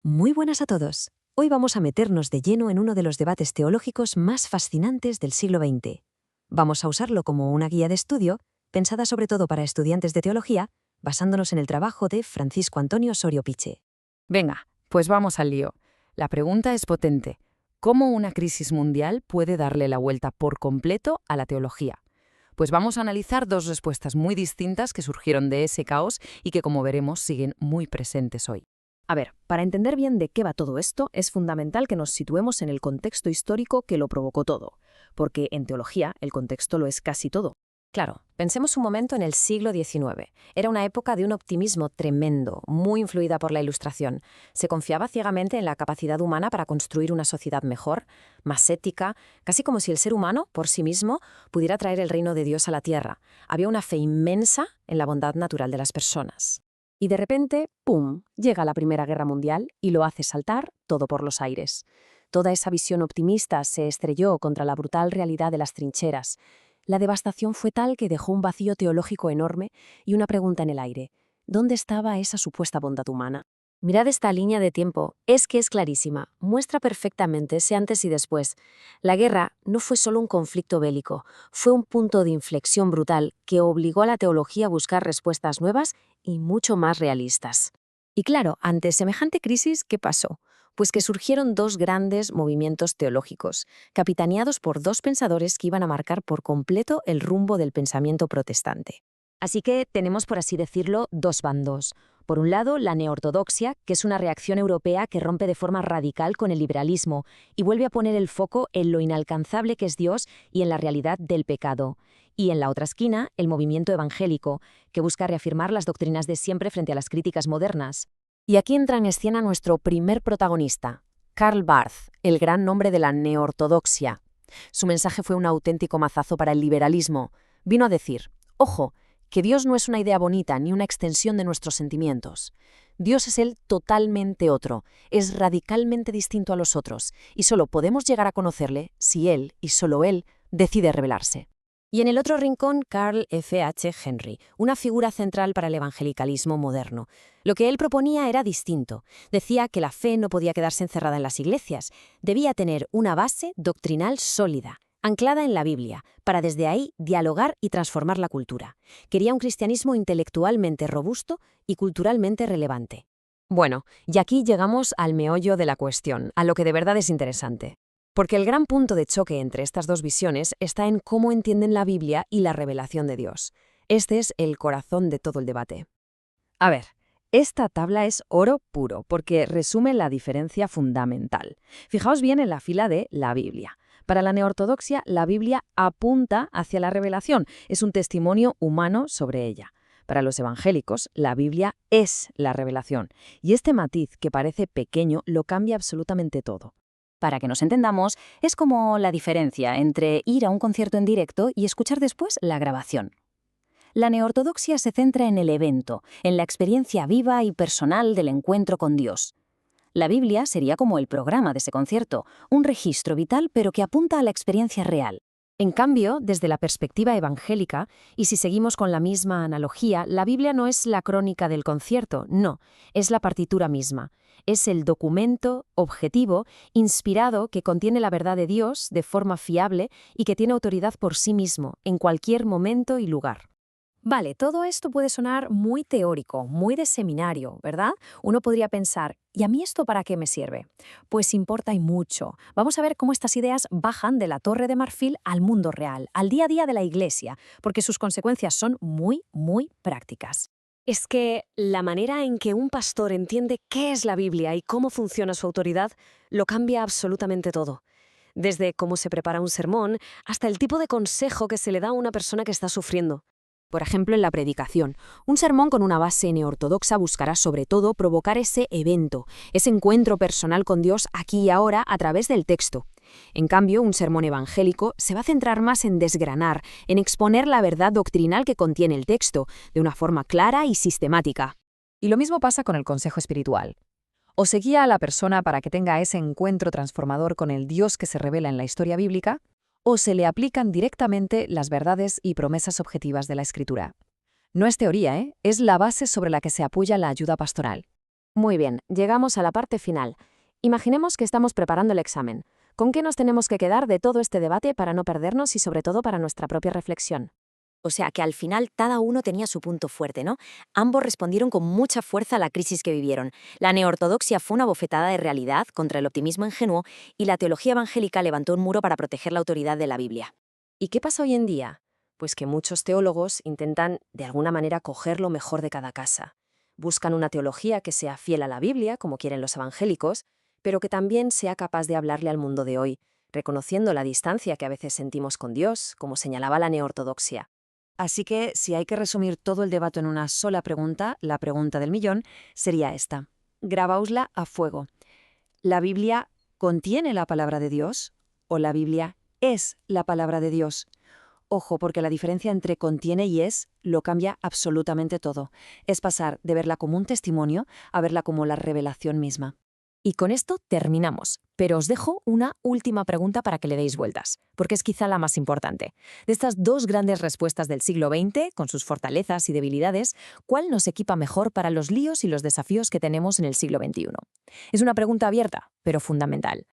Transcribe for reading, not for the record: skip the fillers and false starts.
Muy buenas a todos. Hoy vamos a meternos de lleno en uno de los debates teológicos más fascinantes del siglo XX. Vamos a usarlo como una guía de estudio, pensada sobre todo para estudiantes de teología, basándonos en el trabajo de Francisco Antonio Sorio Piche. Venga, pues vamos al lío. La pregunta es potente. ¿Cómo una crisis mundial puede darle la vuelta por completo a la teología? Pues vamos a analizar dos respuestas muy distintas que surgieron de ese caos y que, como veremos, siguen muy presentes hoy. A ver, para entender bien de qué va todo esto, es fundamental que nos situemos en el contexto histórico que lo provocó todo, porque en teología el contexto lo es casi todo. Claro, pensemos un momento en el siglo XIX. Era una época de un optimismo tremendo, muy influida por la Ilustración. Se confiaba ciegamente en la capacidad humana para construir una sociedad mejor, más ética, casi como si el ser humano, por sí mismo, pudiera traer el reino de Dios a la tierra. Había una fe inmensa en la bondad natural de las personas. Y de repente, ¡pum!, llega la Primera Guerra Mundial y lo hace saltar todo por los aires. Toda esa visión optimista se estrelló contra la brutal realidad de las trincheras. La devastación fue tal que dejó un vacío teológico enorme y una pregunta en el aire. ¿Dónde estaba esa supuesta bondad humana? Mirad esta línea de tiempo, es que es clarísima, muestra perfectamente ese antes y después. La guerra no fue solo un conflicto bélico, fue un punto de inflexión brutal que obligó a la teología a buscar respuestas nuevas y mucho más realistas. Y claro, ante semejante crisis, ¿qué pasó? Pues que surgieron dos grandes movimientos teológicos, capitaneados por dos pensadores que iban a marcar por completo el rumbo del pensamiento protestante. Así que tenemos, por así decirlo, dos bandos. Por un lado, la neortodoxia, que es una reacción europea que rompe de forma radical con el liberalismo y vuelve a poner el foco en lo inalcanzable que es Dios y en la realidad del pecado. Y en la otra esquina, el movimiento evangélico, que busca reafirmar las doctrinas de siempre frente a las críticas modernas. Y aquí entra en escena nuestro primer protagonista, Karl Barth, el gran nombre de la neortodoxia. Su mensaje fue un auténtico mazazo para el liberalismo. Vino a decir, ojo, que Dios no es una idea bonita ni una extensión de nuestros sentimientos. Dios es Él totalmente otro, es radicalmente distinto a los otros, y solo podemos llegar a conocerle si Él, y solo Él, decide revelarse. Y en el otro rincón, Carl F. H. Henry, una figura central para el evangelicalismo moderno. Lo que él proponía era distinto. Decía que la fe no podía quedarse encerrada en las iglesias, debía tener una base doctrinal sólida, anclada en la Biblia, para desde ahí dialogar y transformar la cultura. Quería un cristianismo intelectualmente robusto y culturalmente relevante. Bueno, y aquí llegamos al meollo de la cuestión, a lo que de verdad es interesante. Porque el gran punto de choque entre estas dos visiones está en cómo entienden la Biblia y la revelación de Dios. Este es el corazón de todo el debate. A ver, esta tabla es oro puro porque resume la diferencia fundamental. Fijaos bien en la fila de la Biblia. Para la neortodoxia, la Biblia apunta hacia la revelación, es un testimonio humano sobre ella. Para los evangélicos, la Biblia es la revelación, y este matiz, que parece pequeño, lo cambia absolutamente todo. Para que nos entendamos, es como la diferencia entre ir a un concierto en directo y escuchar después la grabación. La neortodoxia se centra en el evento, en la experiencia viva y personal del encuentro con Dios. La Biblia sería como el programa de ese concierto, un registro vital pero que apunta a la experiencia real. En cambio, desde la perspectiva evangélica, y si seguimos con la misma analogía, la Biblia no es la crónica del concierto, no, es la partitura misma. Es el documento objetivo, inspirado, que contiene la verdad de Dios de forma fiable y que tiene autoridad por sí mismo, en cualquier momento y lugar. Vale, todo esto puede sonar muy teórico, muy de seminario, ¿verdad? Uno podría pensar, ¿y a mí esto para qué me sirve? Pues importa y mucho. Vamos a ver cómo estas ideas bajan de la Torre de Marfil al mundo real, al día a día de la Iglesia, porque sus consecuencias son muy, muy prácticas. Es que la manera en que un pastor entiende qué es la Biblia y cómo funciona su autoridad lo cambia absolutamente todo. Desde cómo se prepara un sermón hasta el tipo de consejo que se le da a una persona que está sufriendo. Por ejemplo, en la predicación, un sermón con una base neortodoxa buscará sobre todo provocar ese evento, ese encuentro personal con Dios aquí y ahora a través del texto. En cambio, un sermón evangélico se va a centrar más en desgranar, en exponer la verdad doctrinal que contiene el texto, de una forma clara y sistemática. Y lo mismo pasa con el consejo espiritual. O se guía a la persona para que tenga ese encuentro transformador con el Dios que se revela en la historia bíblica, o se le aplican directamente las verdades y promesas objetivas de la Escritura. No es teoría, es la base sobre la que se apoya la ayuda pastoral. Muy bien, llegamos a la parte final. Imaginemos que estamos preparando el examen. ¿Con qué nos tenemos que quedar de todo este debate para no perdernos y sobre todo para nuestra propia reflexión? O sea que al final cada uno tenía su punto fuerte, ¿no? Ambos respondieron con mucha fuerza a la crisis que vivieron. La neortodoxia fue una bofetada de realidad contra el optimismo ingenuo y la teología evangélica levantó un muro para proteger la autoridad de la Biblia. ¿Y qué pasa hoy en día? Pues que muchos teólogos intentan, de alguna manera, coger lo mejor de cada casa. Buscan una teología que sea fiel a la Biblia, como quieren los evangélicos, pero que también sea capaz de hablarle al mundo de hoy, reconociendo la distancia que a veces sentimos con Dios, como señalaba la neortodoxia. Así que, si hay que resumir todo el debate en una sola pregunta, la pregunta del millón, sería esta. Grabaosla a fuego. ¿La Biblia contiene la palabra de Dios o la Biblia es la palabra de Dios? Ojo, porque la diferencia entre contiene y es lo cambia absolutamente todo. Es pasar de verla como un testimonio a verla como la revelación misma. Y con esto terminamos, pero os dejo una última pregunta para que le deis vueltas, porque es quizá la más importante. De estas dos grandes respuestas del siglo XX, con sus fortalezas y debilidades, ¿cuál nos equipa mejor para los líos y los desafíos que tenemos en el siglo XXI? Es una pregunta abierta, pero fundamental.